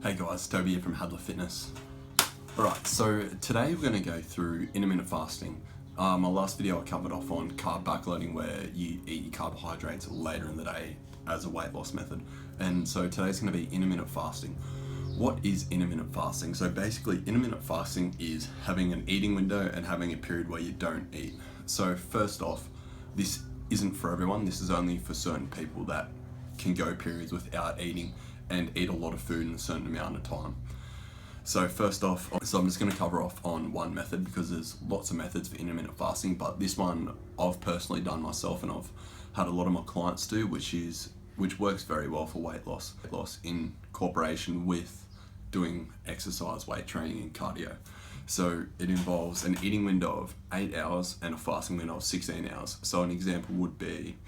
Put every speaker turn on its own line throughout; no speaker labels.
Hey guys, Toby here from Hadler Fitness. Alright, so today we're going to go through intermittent fasting. My last video I covered off on carb backloading, where you eat your carbohydrates later in the day as a weight loss method. And so today's going to be intermittent fasting. What is intermittent fasting? So basically intermittent fasting is having an eating window and having a period where you don't eat. So first off, this isn't for everyone. This is only for certain people that can go periods without eating and eat a lot of food in a certain amount of time. So first off, I'm just going to cover off on one method because there's lots of methods for intermittent fasting, but this one I've personally done myself and I've had a lot of my clients do, which works very well for weight loss in cooperation with doing exercise, weight training and cardio. So it involves an eating window of 8 hours and a fasting window of 16 hours. So an example would be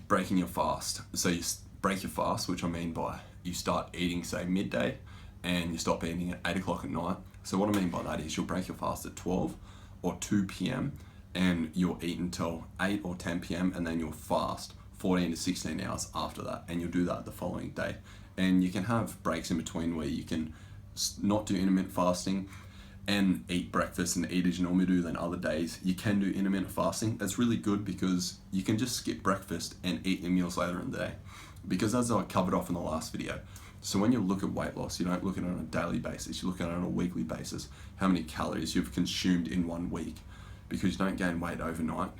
breaking your fast. So you break your fast, which I mean by you start eating say midday and you stop eating at 8 o'clock at night. So what I mean by that is you'll break your fast at 12 or 2 p.m. and you'll eat until 8 or 10 p.m. and then you'll fast 14 to 16 hours after that, and you'll do that the following day. And you can have breaks in between where you can not do intermittent fasting and eat breakfast and eat as you normally do. Then other days you can do intermittent fasting. That's really good because you can just skip breakfast and eat your meals later in the day. Because as I covered off in the last video, so when you look at weight loss, you don't look at it on a daily basis, you look at it on a weekly basis, how many calories you've consumed in 1 week. Because you don't gain weight overnight,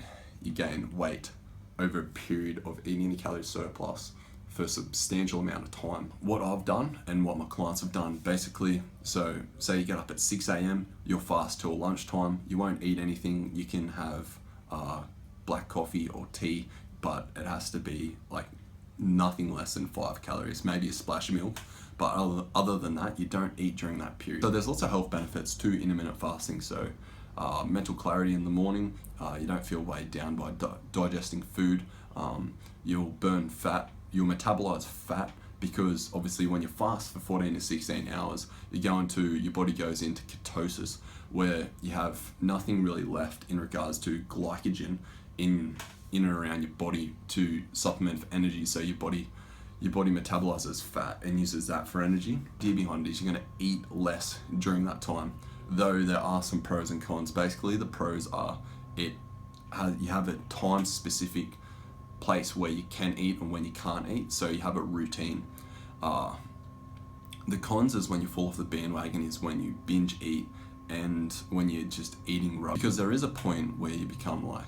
you gain weight over a period of eating the calorie surplus for a substantial amount of time. What I've done and what my clients have done, basically, so say you get up at 6 a.m, you'll fast till lunchtime, you won't eat anything, you can have black coffee or tea, but it has to be like nothing less than 5 calories, maybe a splash of milk, but other than that, you don't eat during that period. So there's lots of health benefits to intermittent fasting. So mental clarity in the morning, you don't feel weighed down by digesting food, you'll burn fat, you'll metabolize fat, because obviously when you fast for 14 to 16 hours, your body goes into ketosis, where you have nothing really left in regards to glycogen in and around your body to supplement for energy. So your body metabolizes fat and uses that for energy. The idea behind it is you're going to eat less during that time, though there are some pros and cons. Basically the pros are you have a time specific place where you can eat and when you can't eat, so you have a routine. The cons is when you fall off the bandwagon is when you binge eat and when you're just eating rubbish, because there is a point where you become like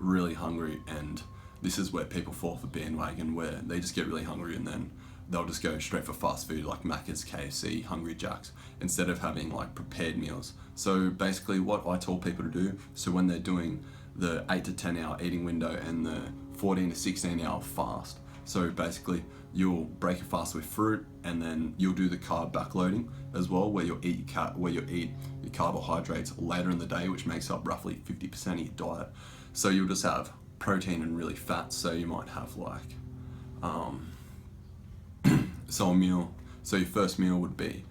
really hungry, and this is where people fall off the bandwagon, where they just get really hungry and then they'll just go straight for fast food like Macca's, KFC, Hungry Jack's, instead of having like prepared meals. So basically what I tell people to do, so when they're doing the 8 to 10 hour eating window and the 14 to 16 hour fast, so basically you'll break your fast with fruit, and then you'll do the carb backloading as well, where you'll eat your carbohydrates later in the day, which makes up roughly 50% of your diet. So you'll just have protein and really fat. So you might have like so your first meal would be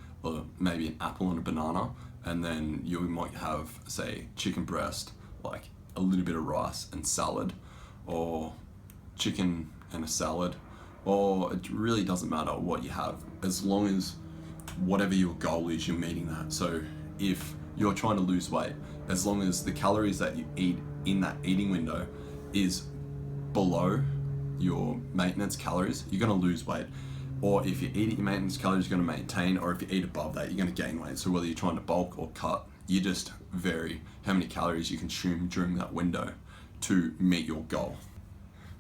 maybe an apple and a banana, and then you might have say chicken breast, like a little bit of rice and salad, or chicken and a salad, or it really doesn't matter what you have, as long as whatever your goal is, you're meeting that. So if you're trying to lose weight, as long as the calories that you eat in that eating window is below your maintenance calories, you're going to lose weight. Or if you eat at your maintenance calories, you're going to maintain, or if you eat above that, you're going to gain weight. So whether you're trying to bulk or cut, you just vary how many calories you consume during that window to meet your goal.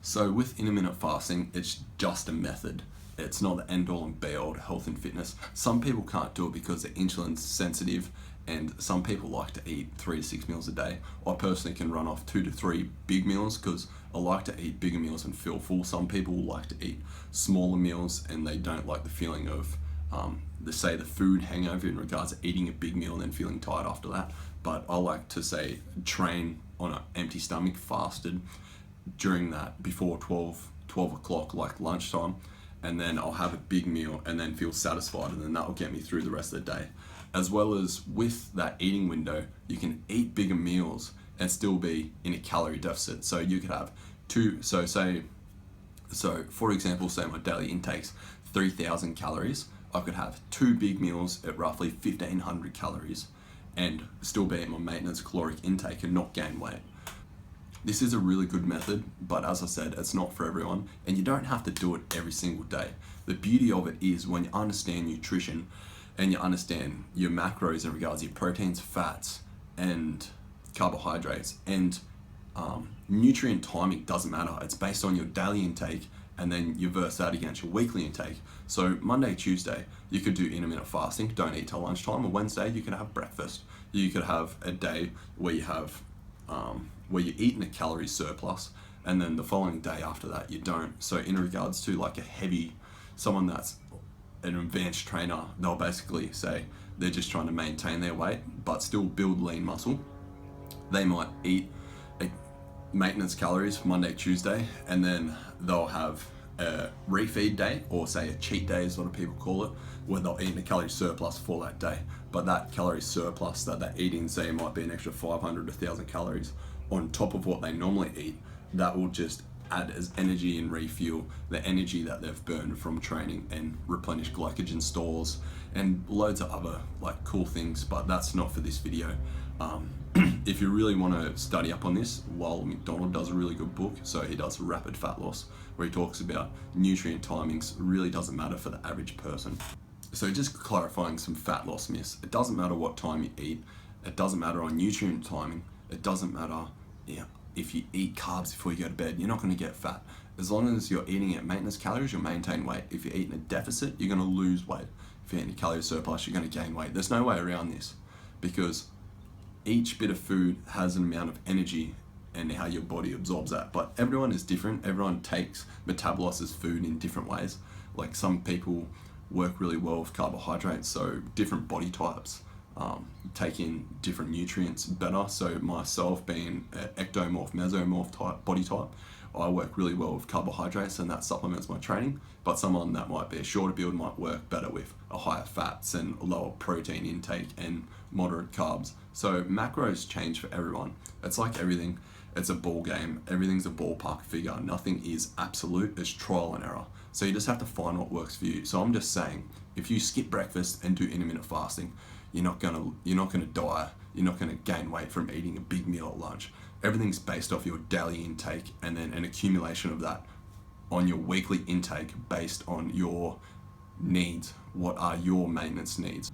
So with intermittent fasting, it's just a method. It's not the end all and be all to health and fitness. Some people can't do it because they're insulin sensitive, and some people like to eat 3 to 6 meals a day. I personally can run off 2 to 3 big meals because I like to eat bigger meals and feel full. Some people like to eat smaller meals and they don't like the feeling of the food hangover in regards to eating a big meal and then feeling tired after that. But I like to say train on an empty stomach, fasted during that before 12 o'clock, like lunchtime, and then I'll have a big meal and then feel satisfied, and then that will get me through the rest of the day. As well as with that eating window, you can eat bigger meals and still be in a calorie deficit. So you could have for example, say my daily intake's 3,000 calories, I could have 2 big meals at roughly 1500 calories and still be at my maintenance caloric intake and not gain weight. This is a really good method, but as I said, it's not for everyone, and you don't have to do it every single day. The beauty of it is when you understand nutrition and you understand your macros in regards to your proteins, fats, and carbohydrates, and nutrient timing doesn't matter. It's based on your daily intake, and then you verse that against your weekly intake. So Monday, Tuesday, you could do intermittent fasting, don't eat till lunchtime, or Wednesday, you could have breakfast. You could have a day where you have where you're eating a calorie surplus, and then the following day after that you don't. So in regards to like someone that's an advanced trainer, they'll basically say they're just trying to maintain their weight but still build lean muscle. They might eat maintenance calories Monday, Tuesday, and then they'll have a refeed day, or say a cheat day is what people call it, where they'll eat a calorie surplus for that day. But that calorie surplus that they're eating, say, might be an extra 500 to 1,000 calories on top of what they normally eat. That will just add as energy and refuel the energy that they've burned from training and replenish glycogen stores and loads of other like cool things, but that's not for this video. If you really want to study up on this, Lyle McDonald does a really good book. So he does Rapid Fat Loss, where he talks about nutrient timings really doesn't matter for the average person. So just clarifying some fat loss myths. It doesn't matter what time you eat. It doesn't matter on nutrient timing. It doesn't matter if you eat carbs before you go to bed, you're not going to get fat. As long as you're eating at maintenance calories, you'll maintain weight. If you're eating a deficit, you're going to lose weight. If you're eating a calorie surplus, you're going to gain weight. There's no way around this, because each bit of food has an amount of energy and how your body absorbs that. But everyone is different. Everyone metabolizes food in different ways. Like some people work really well with carbohydrates, so different body types take in different nutrients better. So myself being an ectomorph, mesomorph type body type, I work really well with carbohydrates, and that supplements my training. But someone that might be a shorter build might work better with a higher fats and lower protein intake and moderate carbs. So macros change for everyone. It's like everything. It's a ball game. Everything's a ballpark figure. Nothing is absolute. It's trial and error. So you just have to find what works for you. So I'm just saying, if you skip breakfast and do intermittent fasting, you're not gonna die. You're not gonna gain weight from eating a big meal at lunch. Everything's based off your daily intake, and then an accumulation of that on your weekly intake based on your needs. What are your maintenance needs?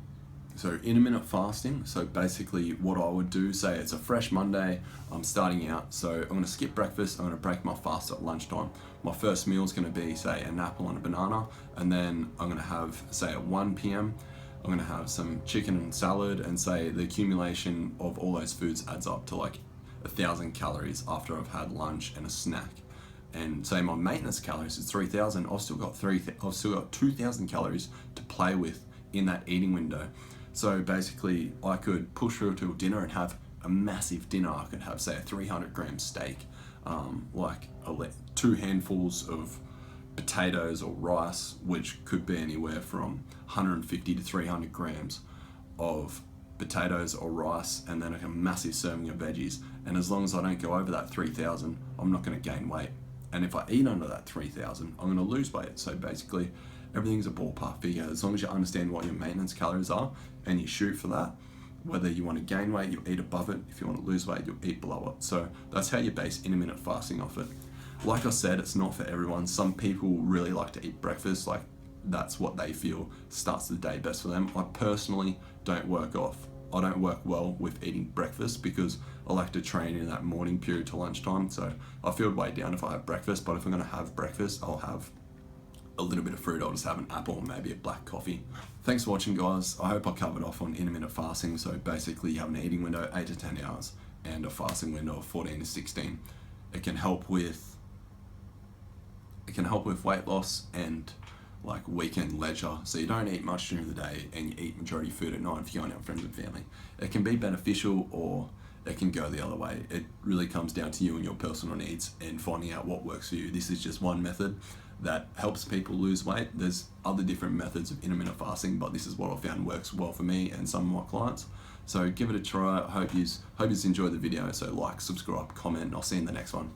So intermittent fasting, so basically what I would do, say it's a fresh Monday, I'm starting out, so I'm going to skip breakfast, I'm going to break my fast at lunchtime. My first meal is going to be, say, an apple and a banana, and then I'm going to have, say, at 1 p.m, I'm going to have some chicken and salad, and say the accumulation of all those foods adds up to like 1,000 calories after I've had lunch and a snack. And say my maintenance calories is 3,000, I've still got 2,000 calories to play with in that eating window. So basically I could push through to dinner and have a massive dinner. I could have, say, a 300-gram steak, like 2 handfuls of potatoes or rice, which could be anywhere from 150 to 300 grams of potatoes or rice, and then a massive serving of veggies. And as long as I don't go over that 3,000, I'm not going to gain weight. And if I eat under that 3,000, I'm going to lose weight. So basically everything's a ballpark figure. As long as you understand what your maintenance calories are and you shoot for that, whether you want to gain weight, you'll eat above it. If you want to lose weight, you'll eat below it. So that's how you base intermittent fasting off it. Like I said, it's not for everyone. Some people really like to eat breakfast, like that's what they feel starts the day best for them. I personally don't work well with eating breakfast, because I like to train in that morning period to lunchtime. So I feel way down if I have breakfast, but if I'm going to have breakfast, I'll have a little bit of fruit. I'll just have an apple and maybe a black coffee. Thanks for watching, guys. I hope I covered off on intermittent fasting. So basically you have an eating window 8 to 10 hours and a fasting window of 14 to 16. It can help with weight loss and like weekend leisure. So you don't eat much during the day and you eat majority food at night if you're going out with friends and family. It can be beneficial, or it can go the other way. It really comes down to you and your personal needs and finding out what works for you. This is just one method that helps people lose weight. There's other different methods of intermittent fasting, but this is what I found works well for me and some of my clients. So give it a try. I hope you enjoyed the video. So like, subscribe, comment, and I'll see you in the next one.